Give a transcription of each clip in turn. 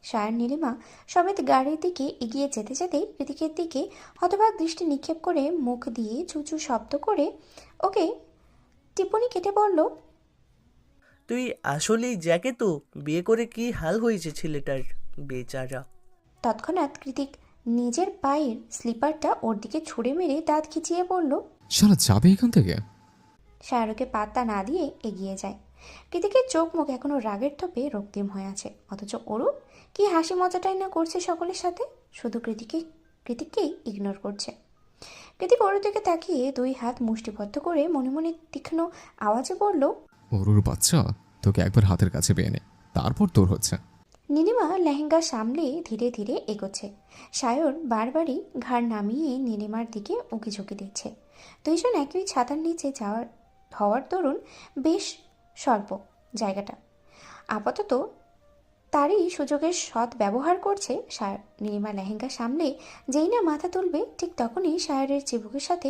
সায়ন নীলিমা সমেত গাড়ির দিকে এগিয়ে যেতে যেতেই কৃতিকের দিকে হতবাক দৃষ্টি নিক্ষেপ করে মুখ দিয়ে চুচু শব্দ করে ওকে টিপ্পনি কেটে বলল, তুই আসলেই জ্যাকে তো বিয়ে করে কি হাল হয়েছে ছেলেটার, বেচারা। তৎক্ষণাৎ কৃতিক নিজের পায়ের স্লিপারটা ওর দিকে ছুঁড়ে মেরে দাঁত খিচিয়ে বলল। শালা যাবে এখান থেকে। সায়রকে পাত্তা না দিয়ে এগিয়ে যায়। কৃতিকের চোখ মুখ এখনো রাগের তোপে রক্তিম হয়ে আছে, অথচ ওরও কি হাসি মজাটাই না করছে সকলের সাথে, শুধু কৃতিককেই ইগনোর করছে। কৃতিক ওর দিকে তাকিয়ে দুই হাত মুষ্টিবদ্ধ করে মনে মনে তীক্ষ্ণ আওয়াজে বলল, ওর বাচ্চা, তোকে একবার হাতের কাছে পেয়ে নে, তারপর তোর হচ্ছে। নীলিমা লেহেঙ্গা সামলে ধীরে ধীরে এগোচ্ছে। সায়র বারবারই ঘাড় নামিয়ে নীলিমার দিকে উঁকি ঝুঁকি দিচ্ছে। দুইজন একই ছাতার নিচে হওয়ার দরুন বেশ স্বল্প জায়গাটা। আপাতত তারই সুযোগের সৎ ব্যবহার করছে সায়র। নীলিমা লেহেঙ্গা সামলে যেই না মাথা তুলবে ঠিক তখনই সায়রের চিবুকের সাথে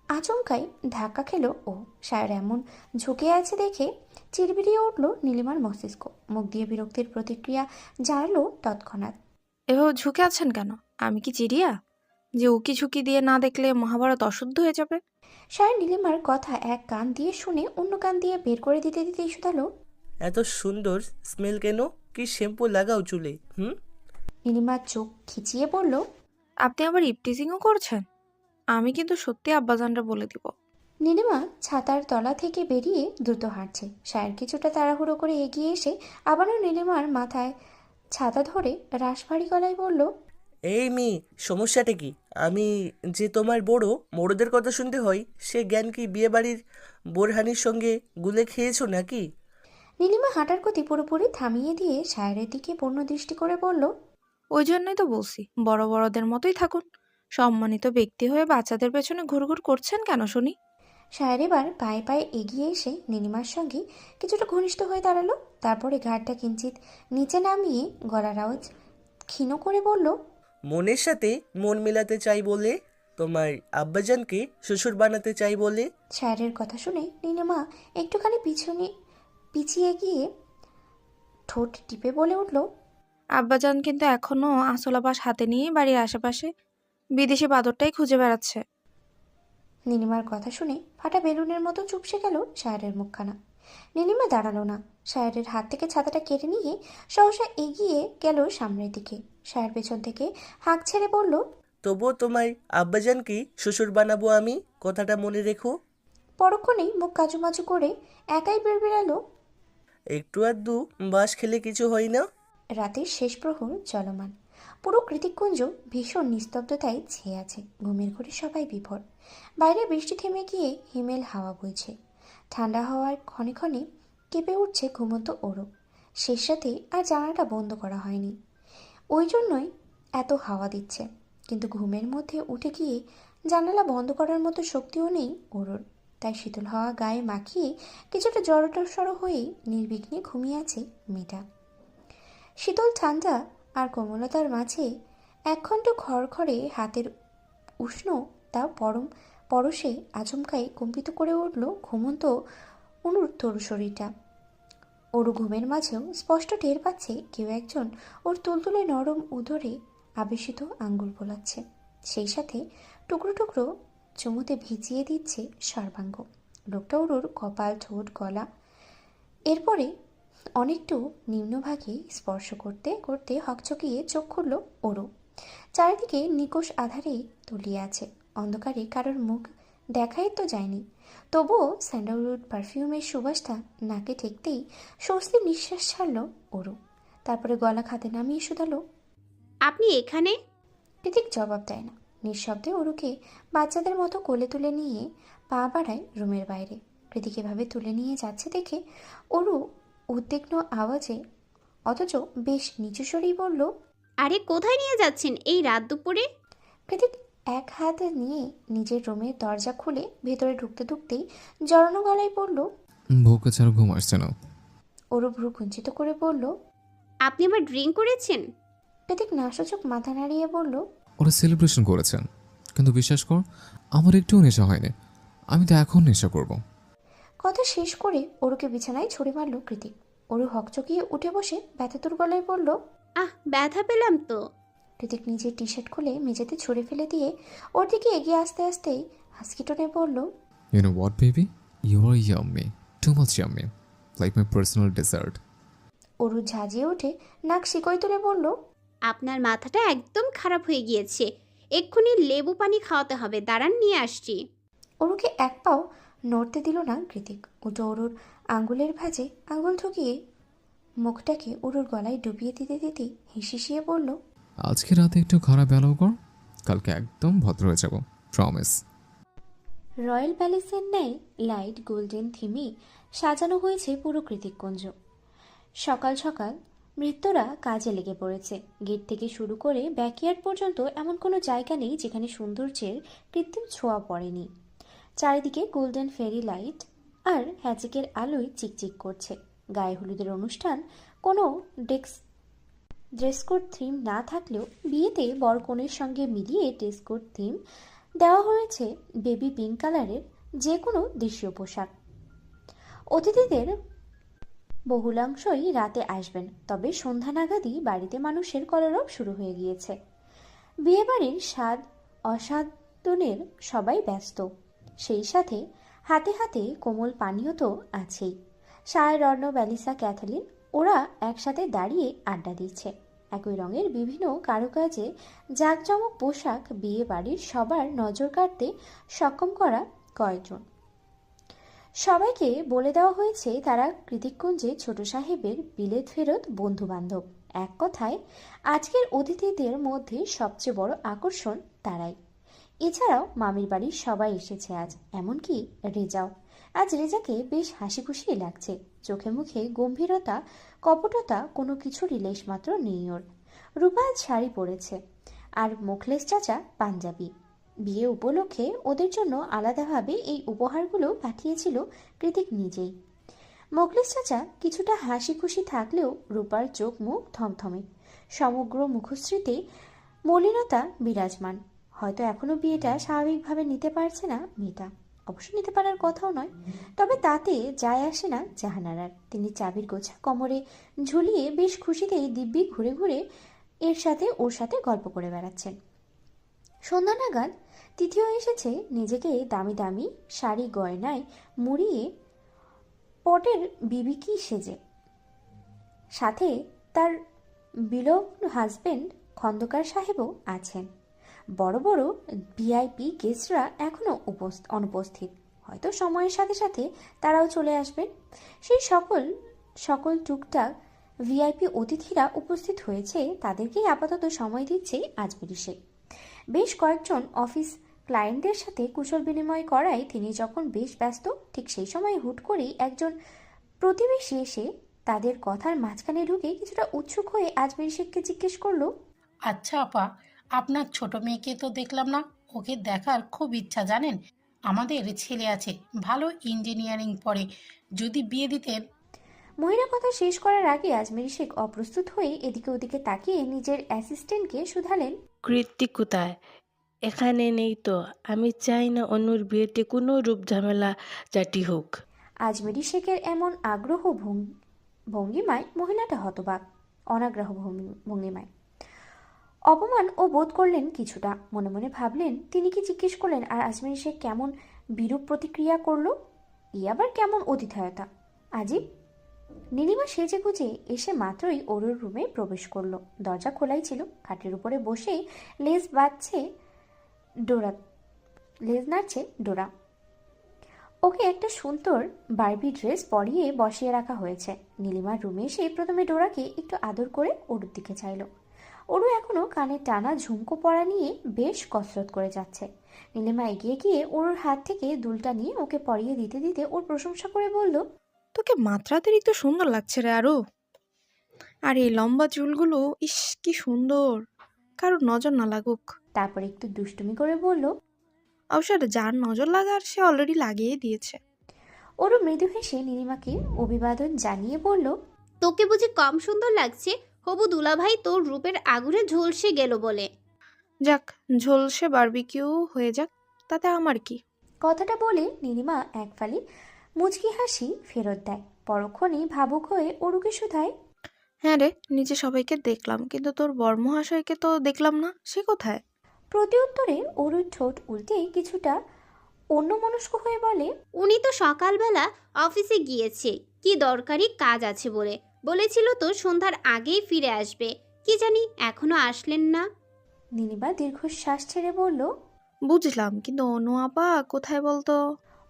আচমকাই ধাক্কা খেলো ও। সায়র এমন ঝুঁকে আছে দেখে চিরবিরিয়ে উঠল নীলিমার মস্তিষ্ক। মুখ দিয়ে বিরক্তির প্রতিক্রিয়া জানালো তৎক্ষণাৎ। এভাবে ঝুঁকে আছেন কেন? আমি কি চিড়িয়া যে উকি ঝুঁকি দিয়ে না দেখলে মহাভারত অশুদ্ধ হয়ে যাবে? সায়র নীলিমার কথা এক কান দিয়ে শুনে অন্য কান দিয়ে বের করে দিতে দিতেই শুধালো, এত সুন্দর স্মেল কেন? কি শ্যাম্পু লাগাও চুলে? নীলিমার চোখ খিচিয়ে বলল, আপনি আবার ইপটিজিংও করছেন? আমি কিন্তু সত্যি আব্বাজানরা বলে দিব। নীলিমা ছাতার তলা থেকে বেরিয়ে দ্রুত হাঁটছে। সায়র কিছুটা তাড়াহুড়ো করে এগিয়ে এসে আবারও নীলিমার মাথায় ছাতা ধরে রাশভারী গলায় বলল, এই মেয়ে, সমস্যাটা কি? আমি যে তোমার বড়, বড়দের কথা শুনতে হয়, সে জ্ঞান কি বিয়ে বাড়ির বোরহানির সঙ্গে গুলে খেয়েছো নাকি? নীলিমা হাঁটার গতি পুরোপুরি থামিয়ে দিয়ে সায়রের দিকে পূর্ণ দৃষ্টি করে বলল, ওই জন্যই তো বলছি বড় বড়দের মতোই থাকুন। সম্মানিত ব্যক্তি হয়ে বাচ্চাদের পেছনে ঘুরঘুর করছেন কেন শুনি? সায়র এবার পায়ে পায়ে এগিয়ে এসে নীলিমার সঙ্গে কিছুটা ঘনিষ্ঠ হয়ে দাঁড়ালো। তারপরে ঘাটটা কিঞ্চিত নিচে নামিয়ে গলার আওয়াজ ক্ষীণ করে বলল, মনের সাথে মন মেলাতে চাই বলে, তোমার আব্বাজানকে শ্বশুর বানাতে চাই বলে। সায়রের কথা শুনে নীলিমা একটুখানি পিছিয়ে গিয়ে ঠোঁট টিপে বলে উঠল, আব্বাজান কিন্তু এখনো আসলাবাস হাতে নিয়ে বাড়ির আশেপাশে বিদেশি বাদরটাই খুঁজে বেড়াচ্ছে। নীলিমার কথা শুনে ফাটা বেলুনের মতো চুপসে গেল সায়রের মুখখানা। নীলিমা দাঁড়ালো না। সায়রের হাত থেকে ছাতাটা কেড়ে নিয়ে সহসা এগিয়ে গেল সামনের দিকে। সায়র পেছন থেকে হাঁক ছেড়ে বলল, তবুও তোমার আব্বাজানকে শ্বশুর বানাবো আমি, কথাটা মনে রেখো। পরক্ষণেই মুখ কাচুমাচু করে একাই বেরবেরালো, একটু আধটু বাঁশ খেলে কিছু হয় না। রাতের শেষ প্রহর চলমান। পুরো কৃতিককুঞ্জ ভীষণ নিস্তব্ধতায় ছেয়ে আছে। ঘুমের ঘরে সবাই বিভোর। বাইরে বৃষ্টি থেমে গিয়ে হিমেল হাওয়া বইছে। ঠান্ডা হাওয়ার ক্ষণে ক্ষণে কেঁপে উঠছে ঘুমন্ত ওরও। শেষ সাথে আর জানালাটা বন্ধ করা হয়নি, ওই জন্যই এত হাওয়া দিচ্ছে। কিন্তু ঘুমের মধ্যে উঠে গিয়ে জানালা বন্ধ করার মতো শক্তিও নেই ওরর। তাই শীতল হাওয়া গায়ে মাখিয়ে কিছুটা জড়টসড় হয়েই নির্বিঘ্নে ঘুমিয়ে আছে মেয়েটা। শীতল ঠান্ডা আর কোমলতার মাঝে একখণ্ড খড়খড়ে হাতের উষ্ণ তা পরশে আচমকাই কম্পিত করে উঠল ঘুমন্ত অনুর তরু শরীরটা। ওরু ঘুমের মাঝেও স্পষ্ট টের পাচ্ছে কেউ একজন ওর তুলতুলে নরম উদরে আবেশিত আঙ্গুল বোলাচ্ছে, সেই সাথে টুকরো টুকরো চুমুতে ভিজিয়ে দিচ্ছে সর্বাঙ্গ। লোকটা ওর কপাল, ঠোঁট, গলা, এরপরে অনেকটু নিম্নভাগে স্পর্শ করতে করতে হকচকিয়ে চোখ খুলল ওরও। চারিদিকে নিকোষ আধারে তলিয়ে আছে। অন্ধকারে কারোর মুখ দেখাই তো যায়নি, তবুও স্যান্ডালউড পারফিউমের সুবাসটা নাকে ঠেকতেই স্বস্তির নিঃশ্বাস ছাড়ল ওরও। তারপরে গলা খাতে নামিয়ে শুধালো, আপনি এখানে? কৃতিক জবাব দেয় না। নিঃশব্দে ওরুকে বাচ্চাদের মতো কোলে তুলে নিয়ে পা বাড়ায় রুমের বাইরে। কৃতিক এভাবে তুলে নিয়ে যাচ্ছে দেখে ওরু উদ্বিগ্ন আওয়াজে অথচ বেশ নিচু স্বরেই বলল, আরে কোথায় নিয়ে যাচ্ছেন এই রাত দুপুরে? কৃতিক এক হাতে নিয়ে নিজের রুমের দরজা খুলে ভেতরে ঢুকতে ঢুকতেই জড়ানো গলায় বলল, বউকে ছাড়া ঘুম আসছে না। ওরু ভ্রু কুঞ্চিত করে বলল, আপনি আবার ড্রিঙ্ক করেছেন? কৃতিক নাসূচক মাথা নাড়িয়ে বলল, ওরা সেলিব্রেশন করেছেন, কিন্তু বিশ্বাস কর আমার একটুও নেশা হয়নি। আমি তো এখন নেশা করব। কথা শেষ করে ওরুকে বিছানায় ছুঁড়ে মারল কৃতিক। ওরু হকচকিয়ে উঠে বসে ব্যথাতুর গলায় বলল, ব্যথা পেলাম তো। কৃতিক নিজের টি শার্ট খুলে মেঝেতে ছুঁড়ে ফেলে দিয়ে ওর দিকে এগিয়ে আসতে আসতেই হাসকি টোনে বলল, You know what, baby? You are yummy. Too much yummy. Like my personal dessert. Aru ঝাঁঝিয়ে উঠে নাক শিকই তুলে বলল, আপনার মাথাটা একদম খারাপ হয়ে গিয়েছে। এক্ষুনি লেবু পানি খাওয়াতে হবে, দাঁড়ান নিয়ে আসছি। অরুকে এক পাও নড়তে দিল না কৃতিক। উল্টো অরুর আঙ্গুলের ভাঁজে আঙ্গুল ঠুকিয়ে মুখটাকে অরুর গলায় ডুবিয়ে দিতে দিতে হিসিয়ে বলল, আজকে রাতে একটু খারাপ অ্যালাউ কর, কালকে একদম ভদ্র হয়ে যাব, প্রমিস। রয়্যাল প্যালেসের ন্যায় লাইট গোল্ডেন থিমে সাজানো হয়েছে পুরো কৃতিককুঞ্জ। সকাল সকাল মৃত্যুরা কাজে লেগে পড়েছে। গেট থেকে শুরু করে ব্যাকইয়ার্ড পর্যন্ত এমন কোনো জায়গা নেই যেখানে সৌন্দর্যের কৃত্রিম ছোঁয়া পড়েনি। চারিদিকে গোল্ডেন ফেরি লাইট আর হ্যাচিকের আলোয় চিকচিক করছে। গায়ে হলুদের অনুষ্ঠান কোনো ড্রেস কোড থিম না থাকলেও বিয়েতে বর কনের সঙ্গে মিলিয়ে ড্রেস কোড থিম দেওয়া হয়েছে বেবি পিঙ্ক কালারের যে কোনো দেশীয় পোশাক। অতিথিদের বহুলাংশই রাতে আসবেন, তবে সন্ধ্যা নাগাদই বাড়িতে মানুষের কলরব শুরু হয়ে গিয়েছে। বিয়েবাড়ির স্বাদ অসাধনের সবাই ব্যস্ত, সেই সাথে হাতে হাতে কোমল পানীয় তো আছেই। সায়, রর্ণ, ব্যালিসা, ক্যাথলিন ওরা একসাথে দাঁড়িয়ে আড্ডা দিচ্ছে। একই রঙের বিভিন্ন কারুকাজে জাঁকজমক পোশাক বিয়ে বাড়ির সবার নজর কাড়তে সক্ষম করা কয়েকজন। সবাইকে বলে দেওয়া হয়েছে তারা কৃতিককুঞ্জে ছোট সাহেবের বিলেত ফেরত বন্ধু বান্ধব। এক কথায় আজকের অতিথিদের মধ্যে সবচেয়ে বড় আকর্ষণ তারাই। এছাড়াও মামির বাড়ির সবাই এসেছে আজ, এমনকি রেজাও। আজ রেজাকে বেশ হাসি খুশি লাগছে, চোখে মুখে গম্ভীরতা কপটতা কোনো কিছুরই লেশমাত্র নেই ওর। রূপা আজ শাড়ি পরেছে আর মুখলেস চাচা পাঞ্জাবি। বিয়ে উপলক্ষে ওদের জন্য আলাদাভাবে এই উপহারগুলো পাঠিয়েছিল কৃতিক নিজেই। মোখলেস চাচা কিছুটা হাসি খুশি থাকলেও রূপার চোখ মুখ থমথমে, সমগ্র মুখশ্রীতে মলিনতা বিরাজমান। হয়তো এখনো বিয়েটা স্বাভাবিকভাবে নিতে পারছে না মেয়েটা, অবশ্য নিতে পারার কথাও নয়, তবে তাতে যায় আসে না জাহানারার। তিনি চাবির গোছা কোমরে ঝুলিয়ে বেশ খুশিতেই দিব্যি ঘুরে ঘুরে ওর সাথে গল্প করে বেড়াচ্ছেন। সন্ধ্যা নাগাদ তৃতীয় এসেছে নিজেকে দামি দামি শাড়ি গয়নায় মুড়িয়ে পটের বিবিকি সেজে। সাথে তার বিলগ্ন হাজবেন্ড খন্দকার সাহেবও আছেন। বড় বড় ভিআইপি গেস্টরা এখনও অনুপস্থিত, হয়তো সময়ের সাথে সাথে তারাও চলে আসবেন। সেই সকল টুকটাক ভিআইপি অতিথিরা উপস্থিত হয়েছে, তাদেরকেই আপাতত সময় দিচ্ছে আজমেরি শেখ। বেশ কয়েকজন অফিস ক্লায়েন্টদের সাথে কুশল বিনিময় করায় তিনি যখন বেশ ব্যস্ত, ঠিক সেই সময় হুট করেই একজন প্রতিবেশী এসে তাদের কথার মাঝখানে ঢুকে কিছুটা উৎসুক হয়ে আজমেরি শেখকে জিজ্ঞেস করলো, আচ্ছা আপা, আপনার ছোট মেয়েকে তো দেখলাম না, ওকে দেখার খুব ইচ্ছা জানেন। আমাদের ছেলে আছে, ভালো ইঞ্জিনিয়ারিং পড়ে, যদি বিয়ে দিতেন। মহিলা কথা শেষ করার আগে আজমেরি শেখ অপ্রস্তুত হয়ে এদিকে ওদিকে তাকিয়ে নিজের অ্যাসিস্ট্যান্টকে শুধালেন, কৃত্তিক কোথায়? এখানে নেই তো। আমি চাই না অনুর বিয়েতে কোনো রূপ ঝামেলা জাতি হোক। আজমেরি শেখের এমন আগ্রহ ভঙ্গিমায় মহিলাটা হতবাক, অনাগ্রহ ভঙ্গিমায় অপমান ও বোধ করলেন কিছুটা। মনে মনে ভাবলেন তিনি কি জিজ্ঞেস করলেন, আর আজমেরি শেখ কেমন বিরূপ প্রতিক্রিয়া করলো। ই আবার কেমন অতিথয়তা, আজীব। নীলিমা সেজে গুজে এসে মাত্রই অরুর রুমে প্রবেশ করলো। দরজা খোলাই ছিল। খাটের উপরে বসে লেজ নাড়ছে ডোরা। ওকে একটা সুন্দর বারবি ড্রেস পরিয়ে বসিয়ে রাখা হয়েছে। নীলিমার রুমে এসে প্রথমে ডোরাকে একটু আদর করে অরুর দিকে চাইল। অরু এখনো কানে টানা ঝুমকো পরা নিয়ে বেশ কসরত করে যাচ্ছে। নীলিমা এগিয়ে গিয়ে অরুর হাত থেকে দুলটা নিয়ে ওকে পরিয়ে দিতে দিতে ওর প্রশংসা করে বলল, তোকে মাত্রাতিরিক্ত সুন্দর লাগছে রে আরো। আর এই লম্বা চুলগুলো, ইস কি সুন্দর, কারোর নজর না লাগুক। তারপর একটু দুষ্টুমি করে বলল, অবশ্য যার নজর লাগার সে অলরেডি লাগিয়ে দিয়েছে। অরু মৃদু হেসে নীলিমাকে অভিবাদন জানিয়ে বলল, তোকে বুঝি কম সুন্দর লাগছে? হবু দুলাভাই তোর রূপের আগুনে ঝলসে গেল বলে। যাক, ঝলসে বারবিকিউ হয়ে যাক, তাতে আমার কি। কথাটা বলে নীলিমা এক ফালি মুচকি হাসি ফেরত দেয়। পরক্ষণেই ভাবুক হয়ে অরুকে শুধায়, হ্যাঁ রে, নিচে সবাইকে দেখলাম, কিন্তু তোর বরমহাশয়কে তো দেখলাম না, সে কোথায়? প্রতি উত্তরে অরুর ঠোঁট উল্টে কিছুটা অন্যমনস্ক হয়ে বলে, উনি তো সকালবেলা অফিসে গিয়েছে, কি দরকারি কাজ আছে বলে। বলেছিল তো সন্ধ্যার আগেই ফিরে আসবে, কি জানি এখনো আসলেন না। নীলিমা দীর্ঘশ্বাস ছেড়ে বলল, বুঝলাম, কিন্তু অনু আপা কোথায় বলতো?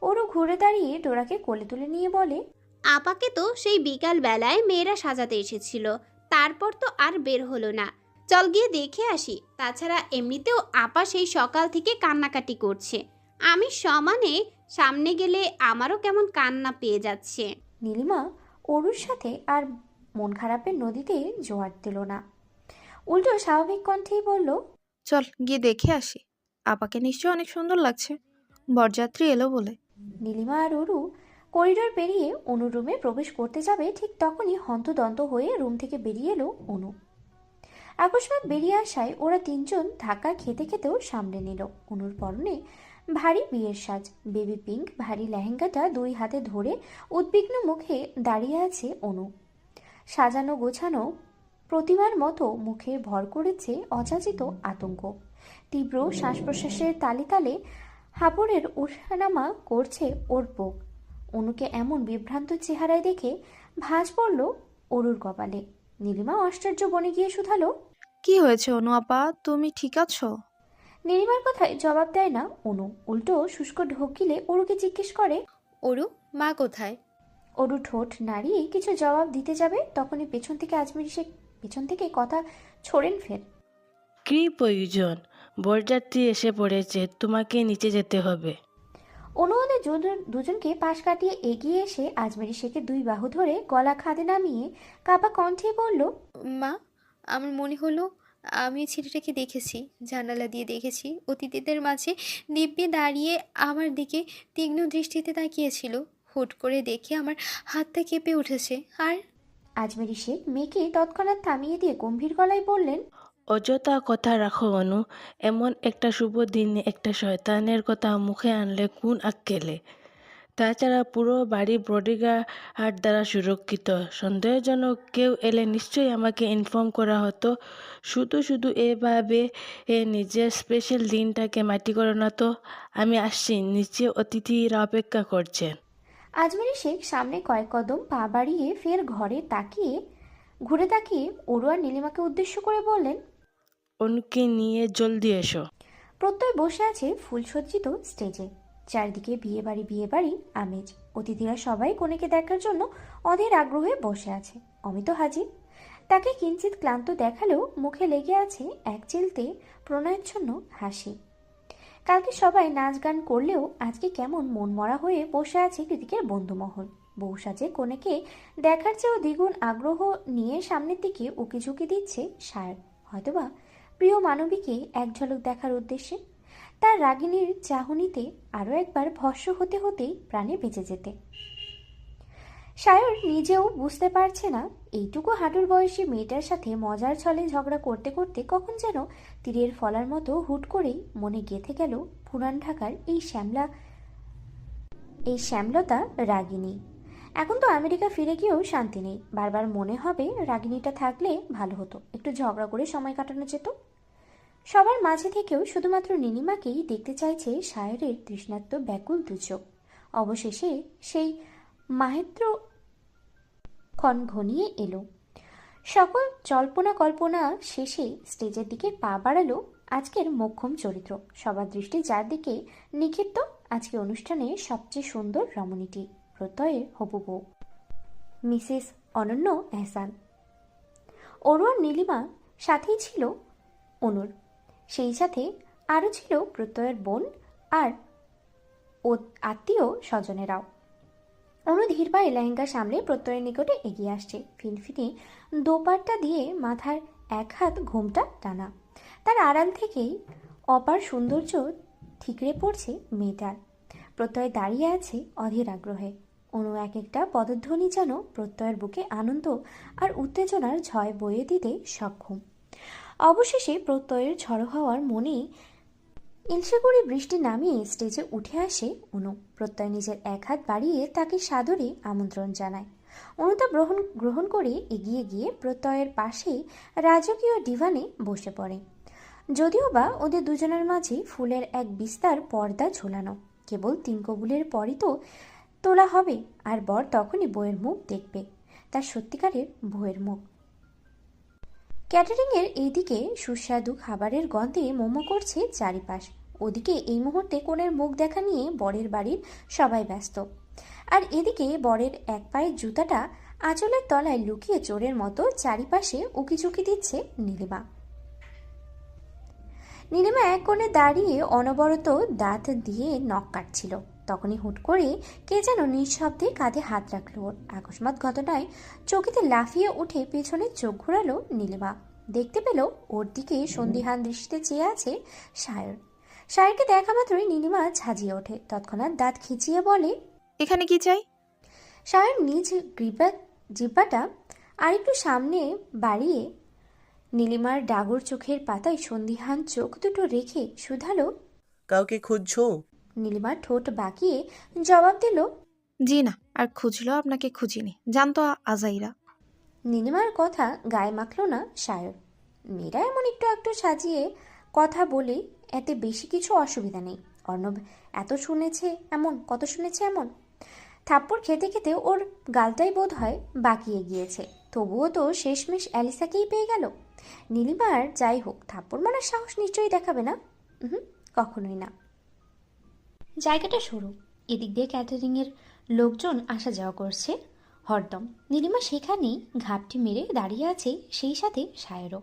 অরু ঘুরে দাঁড়িয়ে ডোরাকে কোলে তুলে নিয়ে বলে, আপাকে তো সেই বিকাল বেলায় মেয়েরা সাজাতে এসেছিল, তারপর তো আর বের হলো না। চল গিয়ে দেখে আসি, তাছাড়া এমনিতেও আপা সেই সকাল থেকে কান্নাকাটি করছে। আমি সমানে সামনে গেলে আমারও কেমন কান্না পেয়ে যাচ্ছে। নীলিমা অরুর সাথে আর মন খারাপের নদীতে জোয়ার দিল না, উল্টো স্বাভাবিক কণ্ঠেই বলল, চল গিয়ে দেখে আসি, আপাকে নিশ্চয় অনেক সুন্দর লাগছে, বরযাত্রী এলো বলে। নীলিমা আর অরু করিডোর পেরিয়ে অনুর রুমে প্রবেশ করতে যাবে, ঠিক তখনই হন্তদন্ত হয়ে রুম থেকে বেরিয়ে এলো অনু। আকস্মাৎ বেরিয়ে আসায় ওরা তিনজন ধাক্কা খেতে খেতেও সামলে নিল। অনুর পরনে ভারী বিয়ের সাজ, বেবি পিঙ্ক ভারী লেহেঙ্গাটা দুই হাতে ধরে উদ্বিগ্ন মুখে দাঁড়িয়ে আছে অনু। সাজানো গোছানো প্রতিমার মতো মুখে ভর করেছে অযাচিত আতঙ্ক। তীব্র শ্বাস প্রশ্বাসের তালে তালে হাবরের ওঠানামা করছে ওর বুক। অনুকে এমন বিভ্রান্ত চেহারায় দেখে ভাঁজ পড়ল অরুর কপালে। নীলিমা আশ্চর্য বনে গিয়ে শুধালো, কি হয়েছে অনু আপা, তুমি ঠিক আছো? নীলিমার কথায় জবাব দেয় না অনু, উল্টো শুষ্ক ঢোক গিলে অরুকে জিজ্ঞেস করে, অরু, মা কোথায়? অরু ঠোঁট নাড়িয়ে কিছু জবাব দিতে যাবে, তখনই পেছন থেকে কথা ছড়েন ফের। কি প্রয়োজন? বরযাত্রী এসে পড়েছে, তোমাকে নিচে যেতে হবে। অনু ওদের দুজনকে পাশ কাটিয়ে এগিয়ে এসে আজমেরি শেখের দুই বাহু ধরে গলা খাদে নামিয়ে কাপা কণ্ঠে বলল, মা, আমার মনে হলো আমি ছেলেটাকে দেখেছি, জানালা দিয়ে দেখেছি। অতিথিদের মাঝে দিব্যি দাঁড়িয়ে আমার দিকে তীক্ষ্ণ দৃষ্টিতে তাকিয়েছিল। হুট করে দেখে আমার হাতটা কেঁপে উঠেছে। আর আজমেরি শেখ মেয়েকে তৎক্ষণাৎ থামিয়ে দিয়ে গম্ভীর গলায় বললেন, অযথা কথা রাখো অনু, এমন একটা শুভ দিনে একটা শয়তানের কথা মুখে আনলে কোন আক্কেলে? তাছাড়া পুরো বাড়ি বডিগার্ড দ্বারা সুরক্ষিত, সন্দেহজনক কেউ এলে নিশ্চয়ই আমাকে ইনফর্ম করা হতো। শুধু শুধু এভাবে নিজের স্পেশাল দিনটাকে মাটি করো না তো। আমি আসছি, নিচে অতিথিরা অপেক্ষা করছেন। আজমেরি শেখ সামনে কয়েক কদম পা বাড়িয়ে ফের ঘুরে তাকিয়ে অরু আর নীলিমাকে উদ্দেশ্য করে বললেন, অনুকে নিয়ে জলদি এসো। প্রত্যয় বসে আছে ফুলসজ্জিত স্টেজে, চারিদিকে বিয়ে বাড়ি আমেজ। অতিথিরা সবাই কনেকে দেখার জন্য অধীর আগ্রহে বসে আছে। অমিত হাজির, তাকে কিঞ্চিত ক্লান্ত দেখালেও মুখে লেগে আছে এক চিলতে প্রণয়োচ্ছন্ন হাসি। কালকে সবাই নাচ গান করলেও আজকে কেমন মনমরা হয়ে বসে আছে কৃতিকের বন্ধুমহল। বউ সাজে কনেকে দেখার চেয়েও দ্বিগুণ আগ্রহ নিয়ে সামনের দিকে উকিঝুঁকি দিচ্ছে সায়র, হয়তোবা প্রিয় মানবীকে এক ঝলক দেখার উদ্দেশ্যে, তার রাগিনীর চাহনিতে আরও একবার ভস্ম হতে হতেই প্রাণে বেঁচে যেতে। সায়র নিজেও বুঝতে পারছে না এইটুকু হাঁটুর বয়সী মেয়েটার সাথে মজার ছলে ঝগড়া করতে করতে কখন যেন তীরের ফলার মতো হুট করেই মনে গেঁথে গেল পুরান ঢাকার এই শ্যামলতা রাগিনী। এখন তো আমেরিকা ফিরে গিয়েও শান্তি নেই, বারবার মনে হবে রাগিনীটা থাকলে ভালো হতো, একটু ঝগড়া করে সময় কাটানো যেত। সবার মাঝে থেকেও শুধুমাত্র নীলিমাকেই দেখতে চাইছে সায়রের তৃষ্ণার্ত ব্যাকুল দুচোখ। অবশেষে সেই মাহেন্দ্র ক্ষণ ঘনিয়ে এলো। সকল জল্পনা কল্পনা শেষে স্টেজের দিকে পা বাড়ালো আজকের মোক্ষম চরিত্র। সবার দৃষ্টি যার দিকে নিক্ষিপ্ত, আজকে অনুষ্ঠানে সবচেয়ে সুন্দর রমণীটি, প্রত্যয়ের হবু বউ মিসেস অনন্য এহসান। অরু আর নীলিমা সাথেই ছিল অনুর, সেই সাথে আরও ছিল প্রত্যয়ের বোন আর আত্মীয় স্বজনেরাও। অনু ধীর পায়ে লেহেঙ্গা সামলে প্রত্যয়ের নিকটে এগিয়ে আসছে, ফিনফিনে দোপাট্টা দিয়ে মাথার এক হাত ঘোমটা টানা। তার আড়াল থেকেই অপার সৌন্দর্য ঠিকরে পড়ছে মেয়েটার। প্রত্যয় দাঁড়িয়ে আছে অধীর আগ্রহে। অনু এক একটা পদধ্বনি যেন প্রত্যয়ের বুকে আনন্দ আর উত্তেজনার ঝয় বয়ে দিতে সক্ষম। অবশেষে প্রত্যয়ের ঝড়ো হওয়ার মনে ইলশে করে বৃষ্টি নামিয়ে স্টেজে উঠে আসে অনু। প্রত্যয় নিজের এক হাত বাড়িয়ে তাকে সাদরে আমন্ত্রণ জানায়। অনুতাপ গ্রহণ গ্রহণ করে এগিয়ে গিয়ে প্রত্যয়ের পাশেই রাজকীয় ডিভানে বসে পড়ে। যদিও বা ওদের দুজনের মাঝে ফুলের এক বিস্তার পর্দা ঝোলানো, কেবল 3 কবুলের পরই তো তোলা হবে, আর বর তখনই বউয়ের মুখ দেখবে, তার সত্যিকারের বউয়ের মুখ। ক্যাটারিংয়ের এইদিকে সুস্বাদু খাবারের গন্ধে মোমো করছে চারিপাশ, ওদিকে এই মুহূর্তে কোণের মুখ দেখা নিয়ে বরের বাড়ির সবাই ব্যস্ত। আর এদিকে বরের এক পায়ের জুতাটা আঁচলের তলায় লুকিয়ে চোরের মতো চারিপাশে উকিঝুঁকি দিচ্ছে নীলিমা। নীলিমা এক কোণে দাঁড়িয়ে অনবরত দাঁত দিয়ে নখ কাটছিল। তখনই হুট করে কে যেন নিঃশব্দে কাঁধে হাত রাখলো ওর। আকস্মাৎ ঘটনায় চকিতে লাফিয়ে উঠে পেছনে চোখ ঘোরালো নীলিমা। দেখতে পেল ওর দিকে সন্দিহান দৃষ্টিতে চেয়ে আছে সায়র। সায়রকে দেখা মাত্রই নীলিমা ঝাঁঝিয়ে ওঠে, তৎক্ষণাৎ দাঁত খিচিয়ে বলে, এখানে কি চাই? সায়র নিজ জিহ্বাটা আরেকটু সামনে বাড়িয়ে নীলিমার ডাগর চোখের পাতায় সন্দিহান চোখ দুটো রেখে শুধালো, কাউকে খুঁজছো? নীলিমার ঠোঁট বাঁকিয়ে জবাব দিল, জি না, আর খুঁজলেও আপনাকে খুঁজিনি, জানতো আজাইরা। নীলিমার কথা গায়ে মাখল না সায়র। মেয়েরা এমন একটু একটু সাজিয়ে কথা বলে, এতে বেশি কিছু অসুবিধা নেই। অর্ণব কত শুনেছে এমন। থাপ্পড় খেতে খেতে ওর গালটাই বোধ হয় বাকিয়ে গিয়েছে, তবুও তো শেষমেশ অ্যালিসাকেই পেয়ে গেল। নীলিমার যাই হোক, থাপ্পড় মারার সাহস নিশ্চয়ই দেখাবে না, কখনোই না। জায়গাটা সরু, এদিক দিয়ে ক্যাটারিংয়ের লোকজন আসা যাওয়া করছে হরদম। নীলিমা সেখানেই ঘাপটি মেরে দাঁড়িয়ে আছে, সেই সাথে সায়রও।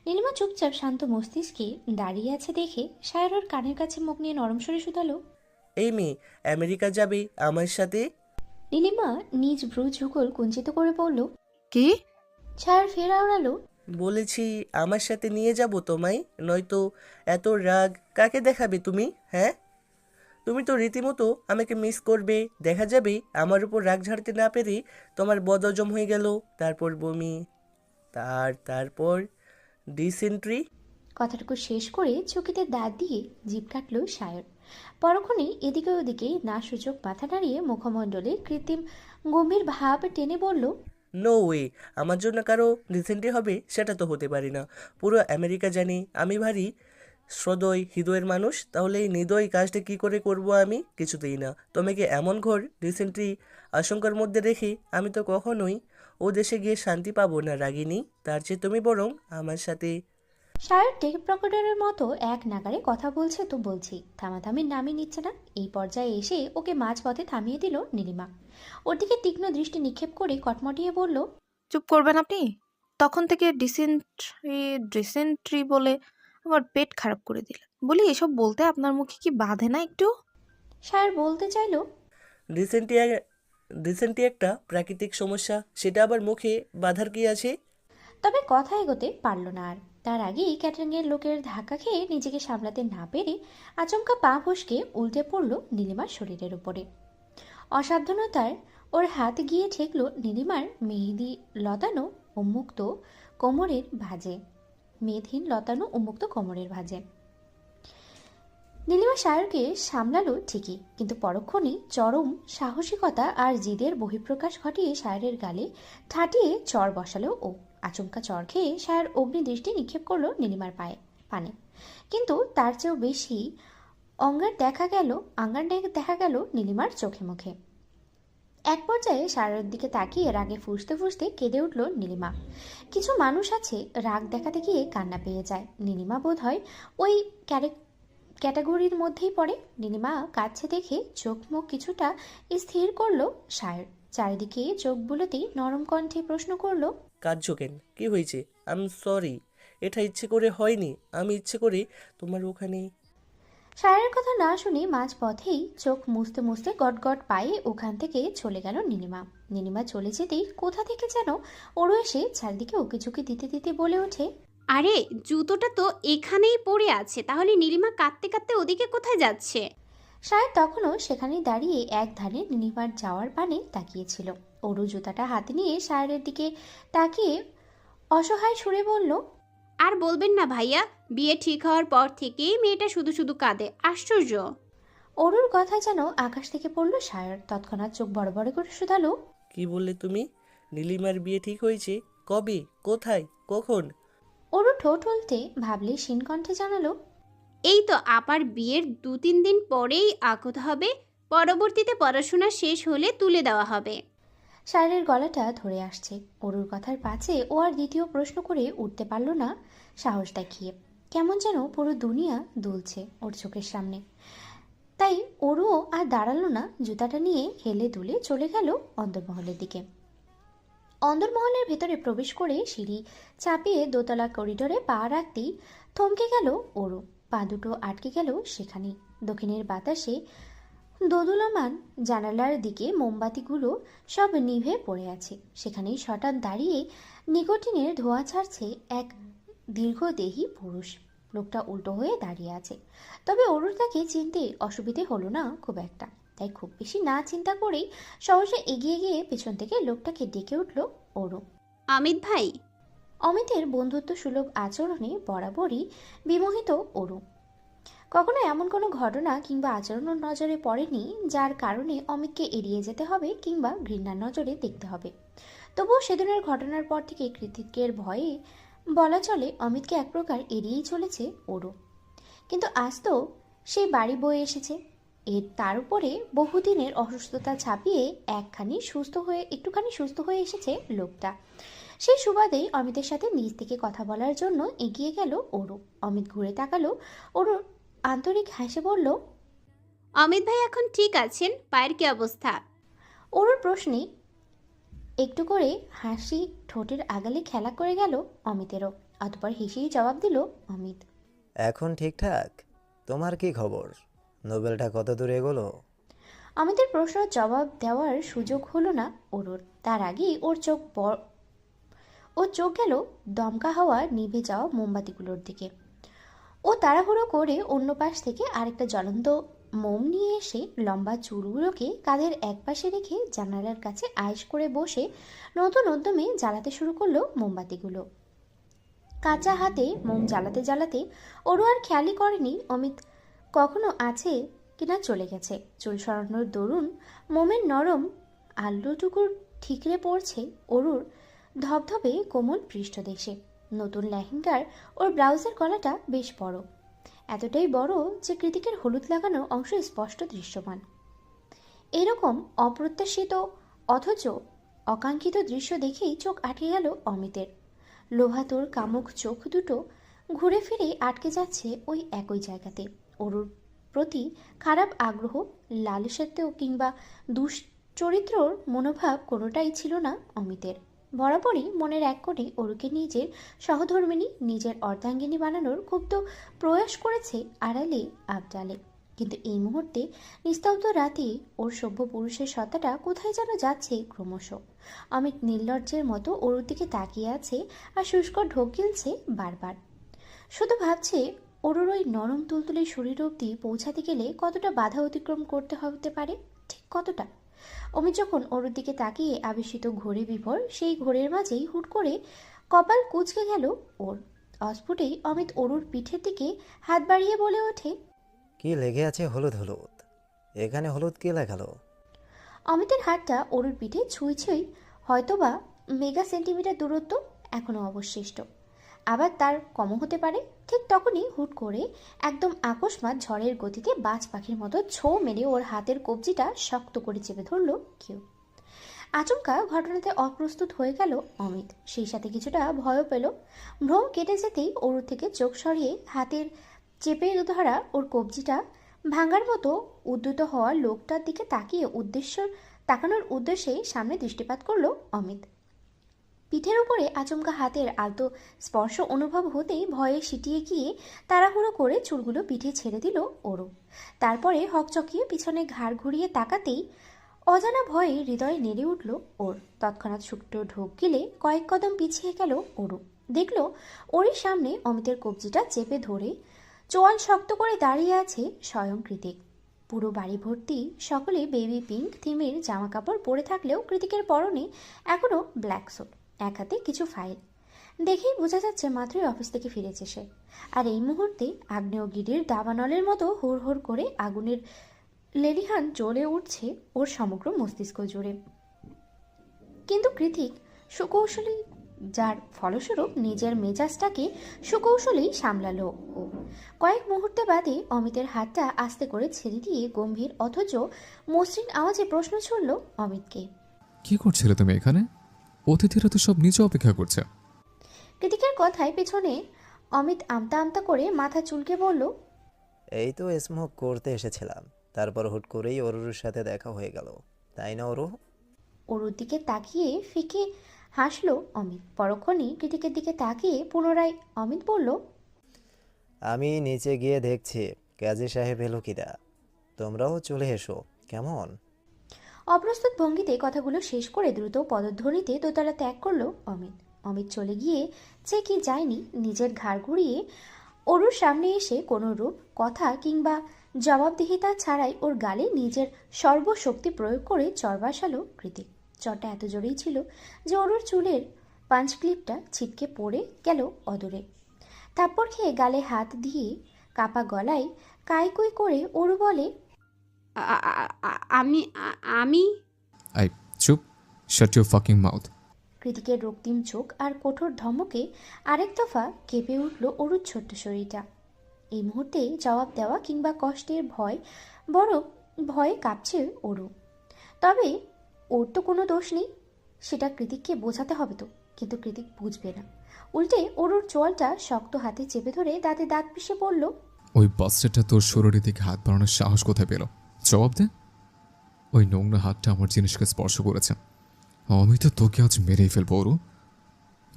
নীলিমা চুপচাপ শান্ত মস্তিষ্কে দাঁড়িয়ে আছে দেখে সায়র ওর কানের কাছে মুখ নিয়ে নরম স্বরে শুধালো, এই মেয়ে আমেরিকা যাবে আমার সাথে? নীলিমা নিজ ভ্রু যুগল কুঞ্চিত করে বলল, কি? সায়র ফের আওড়ালো, বলেছি আমার সাথে নিয়ে যাব তোমায়, নয়তো এত রাগ কাকে দেখাবে তুমি? হ্যাঁ, তুমি তো রীতিমতো আমাকে মিস করবে। দেখা যাবে আমার উপর রাগ ঝাড়তে না পেরে তোমার বদহজম হয়ে গেল, তারপর বমি, তারপর ডিসেন্ট্রি। কথাটুকু শেষ করে চকিতে দাঁত দিয়ে জিভ কাটল সায়র। পরক্ষণেই এদিকে ওদিকে না সূচক মাথা নাড়িয়ে মুখমণ্ডলে কৃত্রিম গম্ভীর ভাব টেনে বলল, নো ওয়ে, আমার জন্য কারো ডিসেন্ট্রি হবে সেটা তো হতে পারি না। পুরো আমেরিকা জানি আমি ভারী সদয় হৃদয়ের মানুষ, তাহলে এই নিদয় কাজটা কি করে করব আমি? কিছুতেই না। তোমাকে এমন ঘোর ডিসেন্ট্রি আশঙ্কার মধ্যে রেখে আমি তো কখনোই ও দেশে গিয়ে শান্তি পাবো না রাগিনী। তার চেয়ে তুমি বরং আমার সাথে। সায়র টেপ প্রকটের মতো এক নাগারে কথা বলছে তো বলছি, থামাথামির নামই নিচ্ছে না। এই পর্যায়ে এসে ওকে মাঝপথে থামিয়ে দিল নীলিমা। ওর দিকে তীক্ষ্ণ দৃষ্টি নিক্ষেপ করে কটমটিয়ে বলল, চুপ করবেন আপনি? তখন থেকে ডিসেন্ট্রি বলে আমার পেট খারাপ করে দিলেন। বলি, এসব বলতে আপনার মুখে কি বাধে না একটু? সায়র বলতে চাইল, ডিসেন্ট্রি একটা প্রাকৃতিক সমস্যা, সেটা আবার মুখে বাধার কি আছে? তবে কথা এগোতে পারল না আর। তার আগেই ক্যাটারিংয়ের লোকের ধাক্কা খেয়ে নিজেকে সামলাতে না পেরে আচমকা পা ফসকে উল্টে পড়ল নীলিমার শরীরের উপরে। অসাবধানতার ওর হাত গিয়ে ঠেকল নীলিমার মেহেদি লতানো উন্মুক্ত কোমরের ভাঁজে। নীলিমা সায়রকে সামলালো ঠিকই, কিন্তু পরক্ষণেই চরম সাহসিকতা আর জিদের বহিঃপ্রকাশ ঘটিয়ে সায়রের গালে ঠাটিয়ে চর বসালো ও। আচমকা চর খেয়ে সায়র অগ্নিদৃষ্টি নিক্ষেপ করলো নীলিমার পানে, কিন্তু তার চেয়েও বেশি অঙ্গার দেখা গেল নীলিমার চোখে মুখে। এক পর্যায়ে সায়রের দিকে তাকিয়ে রাগে ফুঁসতে ফুঁসতে কেঁদে উঠল নীলিমা। কিছু মানুষ আছে রাগ দেখাতে গিয়ে কান্না পেয়ে যায়, নীলিমা বোধ হয় ওই ক্যাটাগরির মধ্যেই পড়ে। নীলিমা কাছে দেখে চোখ মুখ কিছুটা স্থির করলো সায়র। চারিদিকে চোখ বুলোতেই নরম কণ্ঠে প্রশ্ন করলো, কাঁদছো কেন? কি হয়েছে? আই এম সরি, এটা ইচ্ছে করে হয়নি, আমি ইচ্ছে করে তোমার ওখানে। সায়রের কথা না শুনে মাঝ পথেই চোখ মুছতে মুছতে গটগট পায়ে ওখান থেকে চলে গেল নীলিমা চলে যেতেই কোথা থেকে যেন ওরও এসে চারিদিকে উকিঝুঁকি দিতে দিতে বলে ওঠে, আরে জুতোটা তো এখানেই পড়ে আছে, তাহলে নীলিমা কাঁদতে কাঁদতে ওদিকে কোথায় যাচ্ছে? সায়র তখনও সেখানেই দাঁড়িয়ে এক ধারে নীলিমার যাওয়ার পানে তাকিয়েছিল। ওরু জুতাটা হাতে নিয়ে সায়রের দিকে তাকিয়ে অসহায় সুরে বলল, আর বলবেন না ভাইয়া, বিয়ে ঠিক হওয়ার পর থেকেই মেয়েটা শুধু শুধু কাঁদে, আশ্চর্য। অরুর কথা যেন আকাশ থেকে পড়ল সায়র। তৎক্ষণাৎ চোখ বড় বড় করে শুধালো, কি বললে তুমি? নীলিমার বিয়ে ঠিক হয়েছে? কবে, কোথায়, কখন? ওরও ঠোঁট উল্টে ভাবলে ক্ষীণ কণ্ঠে জানালো, এই তো আপার বিয়ের 2-3 দিন পরেই আকদ হবে। পরবর্তীতে পড়াশোনা শেষ হলে তুলে দেওয়া হবে। সায়রের গলাটা ধরে আসছে। অরুর কথার পাছে ও আর দ্বিতীয় প্রশ্ন করে উঠতে পারল না সাহস দেখিয়ে। কেমন যেন পুরো দুনিয়া দুলছে ওর চোখের সামনে। তাই অরুও আর দাঁড়ালো না, জুতাটা নিয়ে হেলে দুলে চলে গেল অন্দরমহলের দিকে। অন্দরমহলের ভেতরে প্রবেশ করে সিঁড়ি চাপিয়ে দোতলা করিডোরে পা রাখতেই থমকে গেল অরু। পা দুটো আটকে গেল সেখানেই। দক্ষিণের বাতাসে দোদুলমান জানালার দিকে মোমবাতিগুলো সব নিভে পড়ে আছে। সেখানেই হঠাৎ দাঁড়িয়ে নিকোটিনের ধোঁয়া ছাড়ছে এক দীর্ঘদেহী পুরুষ। লোকটা উল্টো হয়ে দাঁড়িয়ে আছে। তবে অরুর তাকে চিনতে অসুবিধে হলো না খুব একটা। তাই খুব বেশি না চিন্তা করেই সহজে এগিয়ে গিয়ে পেছন থেকে লোকটাকে ডেকে উঠল অরু। অমিত ভাই। অমিতের বন্ধুত্ব সুলভ আচরণে বরাবরই বিমোহিত অরু। কখনো এমন কোনো ঘটনা কিংবা আচরণ ওর নজরে পড়েনি যার কারণে অমিতকে এড়িয়ে যেতে হবে কিংবা ঘৃণার নজরে দেখতে হবে। তবুও সেদিনের ঘটনার পর থেকে কৃতিকের ভয়ে বলা চলে অমিতকে এক প্রকার এড়িয়েই চলেছে ওরও। কিন্তু আজ তো সেই বাড়ি বয়ে এসেছে। তার উপরে বহুদিনের অসুস্থতা ছাপিয়ে একটুখানি সুস্থ হয়ে এসেছে লোকটা। সেই সুবাদেই অমিতের সাথে নিজ থেকে কথা বলার জন্য এগিয়ে গেল ওরু। অমিত ঘুরে তাকালো ওরুর আন্তরিক হাসি বলল, অমিত ভাই এখন ঠিক আছেন? পায়ের কি অবস্থা? ওরুর প্রশ্নে একটু করে হাসি ঠোঁটের আগালে খেলা করে গেল অমিতেরও। অতপর হেসেই জবাব দিল অমিত, এখন ঠিকঠাক। তোমার কি খবর? নোবেলটা কত দূর এগোলো? অমিতের প্রশ্নের জবাব দেওয়ার সুযোগ হলো না ওরুর। তার আগেই ওর চোখ গেল দমকা হওয়া নিভে যাওয়া মোমবাতিগুলোর দিকে। ও তাড়াহুড়ো করে অন্য পাশ থেকে আরেকটা জ্বলন্ত মোম নিয়ে এসে লম্বা চুলগুলোকে কাঁধের একপাশে রেখে জানালার কাছে আয়েশ করে বসে নতুন উদ্যমে জ্বালাতে শুরু করলো মোমবাতিগুলো। কাঁচা হাতে মোম জ্বালাতে জ্বালাতে ওরও আর খেয়ালই করেনি অমিত কখনো আছে কিনা চলে গেছে। চুল সরানোর দরুন মোমের নরম আলুটুকুর ঠিকরে পড়ছে অরুর ধবধবে কোমল পৃষ্ঠদেশে। নতুন লেহেঙ্গার ওর ব্লাউজের গলাটা বেশ বড়, এতটাই বড় যে কৃতিকের হলুদ লাগানো অংশ স্পষ্ট দৃশ্যমান। এরকম অপ্রত্যাশিত অথচ অকাঙ্ক্ষিত দৃশ্য দেখেই চোখ আটকে গেল অমিতের। লোভাতুর কামুক চোখ দুটো ঘুরে ফিরে আটকে যাচ্ছে ওই একই জায়গাতে। অরুর প্রতি খারাপ আগ্রহ, লালসাতেও কিংবা দুশ্চরিত্রর মনোভাব কোনোটাই ছিল না অমিতের। বরাবরই মনের এক কোণে অরুকে নিজের সহধর্মিণী, নিজের অর্ধাঙ্গিনী বানানোর খুব তো প্রয়াস করেছে আড়ালে আবডালে। কিন্তু এই মুহূর্তে নিস্তব্ধ রাতে ওর সভ্য পুরুষের সত্তাটা কোথায় যেন যাচ্ছে ক্রমশ। অমিত নির্লজ্জের মতো অরুর দিকে তাকিয়ে আছে আর শুষ্ক ঢোক গিলছে বারবার। শুধু ভাবছে অরুর ওই নরম তুলতুলে শরীর অবধি পৌঁছাতে গেলে কতটা বাধা অতিক্রম করতে হতে পারে, ঠিক কতটা। অমিত যখন অরুর দিকে তাকিয়ে আবেশিত ঘোরে বিভোর, সেই ঘোরের মাঝেই হুট করে কপাল কুঁচকে গেল ওর। অস্ফুটেই অমিত অরুর পিঠের দিকে হাত বাড়িয়ে বলে ওঠে, কি লেগে আছে হলুদ হলুদ? এখানে হলুদ কে লাগালো? অমিতের হাতটা অরুর পিঠে ছুঁই হয়তোবা মেগা সেন্টিমিটার দূরত্ব এখনো অবশিষ্ট, আবার তার কমও হতে পারে। ঠিক তখনই হুট করে একদম আকস্মাৎ ঝড়ের গতিতে বাজ পাখির মতো ছো মেরে ওর হাতের কবজিটা শক্ত করে চেপে ধরল কেউ। আচমকা ঘটনাতে অপ্রস্তুত হয়ে গেল অমিত, সেই সাথে কিছুটা ভয়ও পেল। ভ্রম কেটে যেতেই অরুর থেকে চোখ সরিয়ে হাতের চেপে ধরা ওর কবজিটা ভাঙার মতো উদ্যত হওয়া লোকটার দিকে তাকানোর উদ্দেশ্যে সামনে দৃষ্টিপাত করলো অমিত। পিঠের উপরে আচমকা হাতের আলতো স্পর্শ অনুভব হতেই ভয়ে সিটিয়ে গিয়ে তাড়াহুড়ো করে চুলগুলো পিঠে ছেড়ে দিল ওরু। তারপরে হকচকিয়ে পিছনে ঘাড় ঘুরিয়ে তাকাতেই অজানা ভয়ে হৃদয়ে নেড়ে উঠল ওর। তৎক্ষণাৎ শুকটো ঢোক গিলে কয়েক কদম পিছিয়ে গেল ওরু। দেখল ওরই সামনে অমিতের কবজিটা চেপে ধরে চোয়াল শক্ত করে দাঁড়িয়ে আছে স্বয়ং কৃতিক। পুরো বাড়ি ভর্তি সকলে বেবি পিঙ্ক থিমের জামা কাপড় পরে থাকলেও কৃতিকের পরনে এখনও ব্ল্যাক স্যুট, এক হাতে কিছু ফাইল। দেখেই বোঝা যাচ্ছে মাত্রই অফিস থেকে ফিরেছে সে। আর এই মুহূর্তে আগ্নেয়গিরির দাবানলের মতো হুড় হুড় করে আগুনের লেলিহান জ্বলে উঠছে ওর সমগ্র মস্তিষ্ক জুড়ে। কিন্তু কৃতিক সুকৌশলী, যার ফলস্বরূপ নিজের মেজাজটাকে সুকৌশলেই সামলালো ও। কয়েক মুহূর্ত বাদে অমিতের হাতটা আস্তে করে ছেড়ে দিয়ে গম্ভীর অথচ মসৃণ আওয়াজে প্রশ্ন ছুড়ল অমিতকে। কি করছিলে তুমি এখানে? অতিথিরা তো সব নিচে অপেক্ষা করছে। কৃতিকের কথায় পেছনে অমিত আমতা আমতা করে মাথা চুলকে বলল, এই তো স্মোক করতে এসেছিলাম, তারপর হুট করেই অরুর সাথে দেখা হয়ে গেল, তাই না অরু? ওর দিকে তাকিয়ে ফিকে হাসলো অমিত। পরক্ষণেই কৃতিকের দিকে তাকিয়ে পুনরায় অমিত বলল, আমি নিচে গিয়ে দেখছি কাজী সাহেব এলো কিনা, তোমরাও চলে এসো কেমন? অপ্রস্তুত ভঙ্গিতে কথাগুলো শেষ করে দ্রুত পদধ্বনিতে দোতলা ত্যাগ করলো অমিত। অমিত চলে গিয়ে যে কি যায়নি, নিজের ঘাড় ঘুরিয়ে অরুর সামনে এসে কোনো রূপ কথা কিংবা জবাবদিহিতা ছাড়াই ওর গালে নিজের সর্বশক্তি প্রয়োগ করে চর বসালো কৃতিক। চরটা এত জোরেই ছিল যে অরুর চুলের পাঞ্চ ক্লিপটা ছিটকে পড়ে গেল অদূরে। থাপ্পড় খেয়ে গালে হাত দিয়ে কাপা গলায় কাইকুই করে অরু বলে, আমি আমি আই চুপ, শাট ইউর ফাকিং মাউথ। কৃতিকের রক্তিম চোখ আর কঠোর ধমকে আরেক দফা কেঁপে উঠল অরুর ছোট্ট শরীরটা। এই মুহূর্তে জবাব দেওয়া কিংবা কষ্টের বরং ভয়ে কাঁপছে অরু। তবে ওর তো কোনো দোষ নেই, সেটা কৃতিককে বোঝাতে হবে তো। কিন্তু কৃতিক বুঝবে না, উল্টে অরুর চোয়ালটা শক্ত হাতে চেপে ধরে দাঁতে দাঁত পিষে বলল, ওই বাচ্চাটা তোর শরীরের দিকে হাত বাড়ানোর সাহস কোথায় পেল? জবাব দে। ওই নোংরা হাতটা আমার জিনিসকে স্পর্শ করেছে। আমি তো তোকে আজ মেরেই ফেলবো অরু।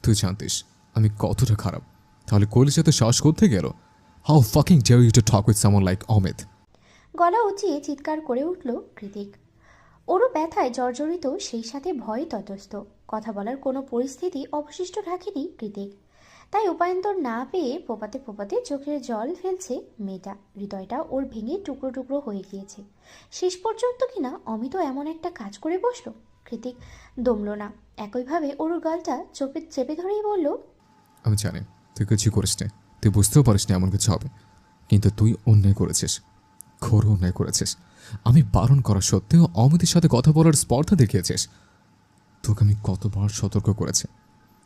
তুই জানতিস আমি কতটা খারাপ, তাহলে কলিজাতে সাহস করতে গেল? How fucking dare you to talk with someone like Amit? গলা উঁচিয়ে চিৎকার করে উঠল কৃতিক। ওরও ব্যথায় জর্জরিত, সেই সাথে ভয় ততস্থ। কথা বলার কোনো পরিস্থিতি অবশিষ্ট রাখেনি কৃতিক। তাই উপায়ন্তর না পেয়ে ফোপাতে ফোপাতে চোখের জল ফেলছে মেয়েটা। হৃদয়টা ওর ভেঙে টুকরো টুকরো হয়ে গিয়েছে। শেষ পর্যন্ত কিনা অমিতও এমন একটা কাজ করে বসলো। কৃতিক দমল না, একইভাবে ওর গালটা চেপে ধরেই বলল, আমি জানি তুই কিছু করিস নি, তুই বুঝতেও পারিস না এমন কিছু হবে, কিন্তু তুই অন্যায় করেছিস, ঘোর অন্যায় করেছিস। আমি বারণ করা সত্ত্বেও অমিতের সাথে কথা বলার স্পর্ধা দেখিয়েছিস। তোকে আমি কতবার সতর্ক করেছি,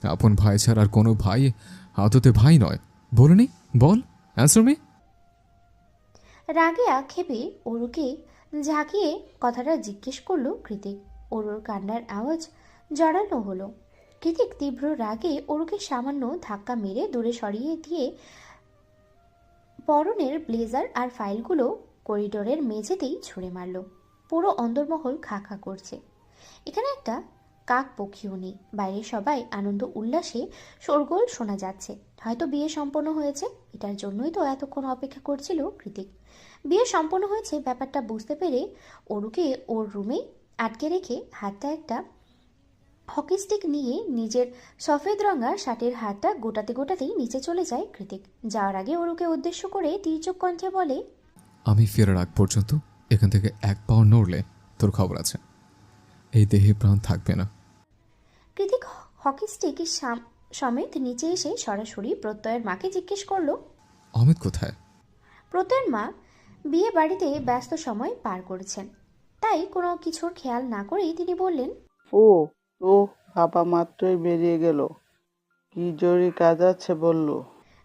আপন ভাই ছাড়া আর কোনো ভাই আদতে ভাই নয়। বলিনি? বল, অ্যান্সার মি। রাগে আক্ষেপে অরুকে ঝাঁকিয়ে কথাটা জিজ্ঞেস করলো কৃতিক। অরুর কান্নার আওয়াজ জড়ানো হলো। কৃতিক তীব্র রাগে অরুকে সামান্য ধাক্কা মেরে দূরে সরিয়ে দিয়ে পরনের ব্লেজার আর ফাইলগুলো করিডোরের মেঝেতেই ছুঁড়ে মারল। পুরো অন্দরমহল খা খা করছে। এখানে একটা কাক পক্ষীও নেই। বাইরে সবাই আনন্দ উল্লাসে শোরগোল শোনা যাচ্ছে। হয়তো বিয়ে সম্পন্ন হয়েছে, এটার জন্যই তো এতক্ষণ অপেক্ষা করছিল কৃতিক। বিয়ে সম্পন্ন হয়েছে ব্যাপারটা বুঝতে পেরে অরুকে ওর রুমে আটকে রেখে হাতটা একটা হকি স্টিক নিয়ে নিজের সফেদ রঙা শার্টের হাতটা গোটাতে গোটাতেই নিচে চলে যায় কৃতিক। যাওয়ার আগে অরুকে উদ্দেশ্য করে তীর্যক কণ্ঠে বলে, আমি ফেরার আগ পর্যন্ত এখান থেকে এক পাও নড়লে তোর খবর আছে, এই দেহে প্রাণ থাকবে না। কৃতিক হকি স্টিক সমেত নিচে এসে সরাসরি প্রত্যয়ের মাকে জিজ্ঞেস করলো, অমিত কোথায়? প্রত্যয়ের মা বিয়ে বাড়িতে ব্যস্ত সময় পার করেছেন, তাই কোনো কিছুর খেয়াল না করেই তিনি বললেন, ও তো বাবা মাত্রই বেরিয়ে গেল, কি জরুরি কাজ আছে বললো।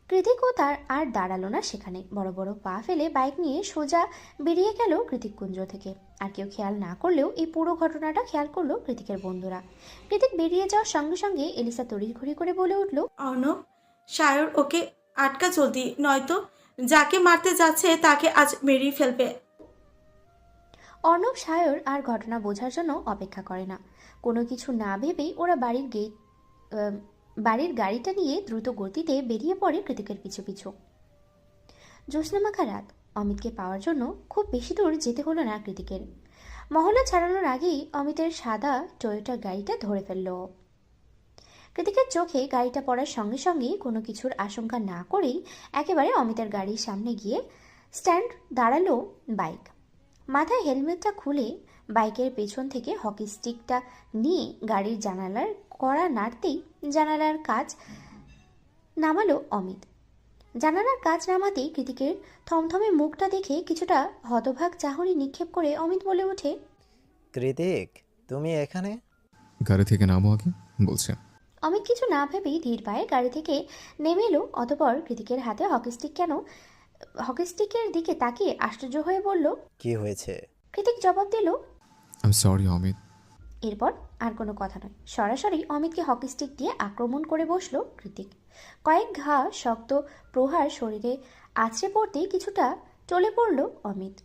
কৃতিকও তার আর দাঁড়ালো না সেখানে। বড় বড় পা ফেলে বাইক নিয়ে সোজা বেরিয়ে গেল কৃতিককুঞ্জ থেকে। আর কেউ খেয়াল না করলেও এই পুরো ঘটনাটা খেয়াল করলো কৃতিকের বন্ধুরা। কৃতিক বেরিয়ে যাওয়ার সঙ্গে সঙ্গে এলিসা তড়িঘড়ি করে বলে উঠল, অর্ণব, সায়র ওকে আটকা জলদি, নয়তো যাকে মারতে যাচ্ছে তাকে আজ মেরেই ফেলবে। অর্ণব সায়র আর ঘটনা বোঝার জন্য অপেক্ষা করে না। কোনো কিছু না ভেবেই ওরা বাড়ির গাড়িটা নিয়ে দ্রুত গতিতে বেরিয়ে পড়ে কৃতিকের পিছু পিছু। জ্যোৎস্নামাখা রাত। অমিতকে পাওয়ার জন্য খুব বেশি দূর যেতে হলো না কৃতিকের। মহল্লা ছাড়ানোর আগেই অমিতের সাদা টয়োটা গাড়িটা ধরে ফেলল। কৃতিকের চোখে গাড়িটা পড়ার সঙ্গে সঙ্গেই কোনো কিছুর আশঙ্কা না করেই একেবারে অমিতের গাড়ির সামনে গিয়ে স্ট্যান্ড দাঁড়ালো বাইক। মাথায় হেলমেটটা খুলে বাইকের পেছন থেকে হকি স্টিকটা নিয়ে গাড়ির জানালার কড়া নাড়তেই জানালার কাজ নামালো অমিত। জানালার কাজ নামাতেই কৃতিকের থমথমে মুখটা দেখে কিছুটা হতভাগ চাহনি নিক্ষেপ করে অমিত বলে ওঠে, কৃতিক, তুমি এখানে? গাড়ি থেকে নামো আগে বলছে। অমিত কিছু না ভেবেই ধীর পায়ে গাড়ি থেকে নেমে এলো। অতঃপর কৃতিকের হাতে হকি স্টিকের দিকে তাকিয়ে আশ্চর্য হয়ে বলল, কি হয়েছে? কৃতিক জবাব দিল, আই এম সরি অমিত। এরপর আর কোনো কথা নয়, সরাসরি অমিতকে হকি স্টিক দিয়ে আক্রমণ করে বসলো কৃতিক। কয়েক ঘা শক্ত প্রহার শরীরে আছড়ে পড়তেই কিছুটা টলে পড়ল অমিত।